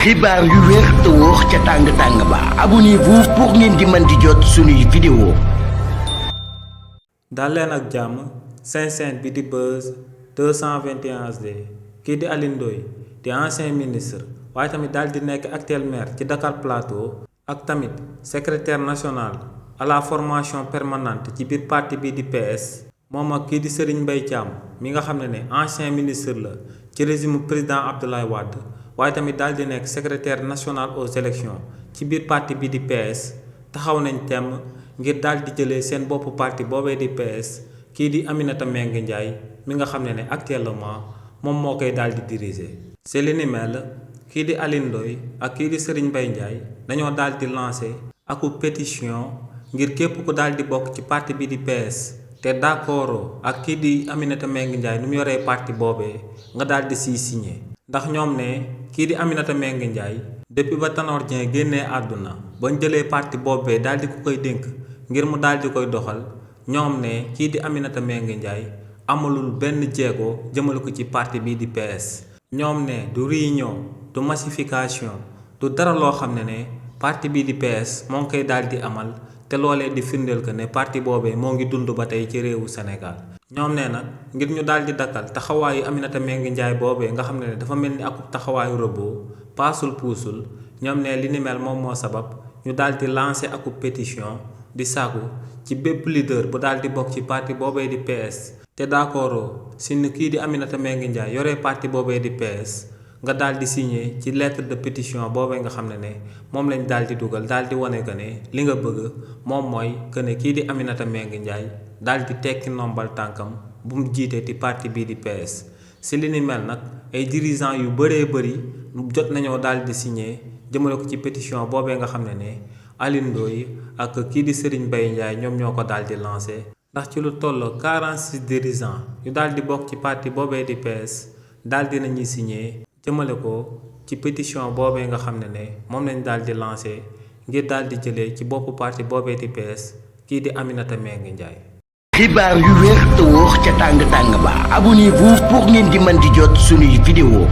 xibaar yu wér te wóor ca tàng ba abonnez-vous pour ngeen di mën di jot suñuy vidéo. dal leen ak jàmm Sen bi di Buzz 221 HD kii di Alioune Ndoye di ancien ministre waaye tamit daal di nekk actuel maire ci Dakar Plateau ak tamit secrétaire national à la formation permanente ci biir parti bi di PS moom ak kii di Serigne Mbaye Thiam mi nga xam ne ancien ministre la ci régime président Abdoulaye Wade waaye tamit daal di nekk secrétaire national aux élections ci biir parti bi di PS taxaw nañ temm ngir daal di jëlee seen boppu parti boobee di PS kii di Aminata Mbengue Ndiaye mi nga xam ne actuellement moom moo koy daal di diriger. c'est li ni mel kii di Alioune Ndoye ak kii di Serigne Mbaye Ndiaye dañoo daal di lancer aku pétition ngir képp ku daal di bokk ci parti bi di PS te d'accord ak kii di Aminata Mbengue Ndiaye nu mu yoree parti boobee nga daal di siy signé. ndax ñoom ne kii di Aminata Mbengue Ndiaye depuis ba Tanor Dieng génnee àdduna bañ jëlee parti boobee daal di ko koy dénk ngir mu daal di koy doxal ñoom ne kii di Aminata Mbengue Ndiaye amalul benn jéego jëmale ko ci parti bii di PS. ñoom ne du réunion du massification du dara loo xam ne parti bii di PS moo ngi koy daal di amal te loolee di firndeel ko ne parti boobee moo ngi dund ba tey ci réewu Sénégal. ñoom ne nag ngir ñu daal di dakkal taxawaayu Aminata Mbengue Ndiaye boobee nga xam ne dafa mel ni akub taxawaayu robot paasul puusul ñoom ne li ni mel moom moo sabab ñu daal di lancer akub pétition di sàkku ci bépp leader bu daal di bokk ci parti boobee di PS te d'accord si ni kii di Aminata Mbengue Ndiaye yoree parti boobee di PS nga daal di signer ci lettre de pétition boobee nga xam ne moom lañ daal di dugal daal di wane que ne li nga bëgg moom mooy que ne kii di Aminata Mbengue Ndiaye daal di tekki nombal tànkam bu mu jiite ci parti bii di PS. si li ni mel nag ay dirigeants yu bëree bëri jot nañoo daal di signer jëmale ko ci pétition boobee nga xam ne Alioune Ndoye ak kii di Serigne Mbaye Ndiaye ñoom ñoo ko daal di lancé. ndax ci lu toll 46 dirigeants yu daal di bokk ci parti boobee di PS daal di nañuy signer jëmale ko ci pétition boobee nga xam ne moom lañ daal di lancé ngir daal di jëlee ci boppu parti boobee di PS kii di Aminata Mbengue Ndiaye. xibaar yu wér te wóor ca tàng ba abonnez-vous pour ngeen di mën di jot suñuy vidéo.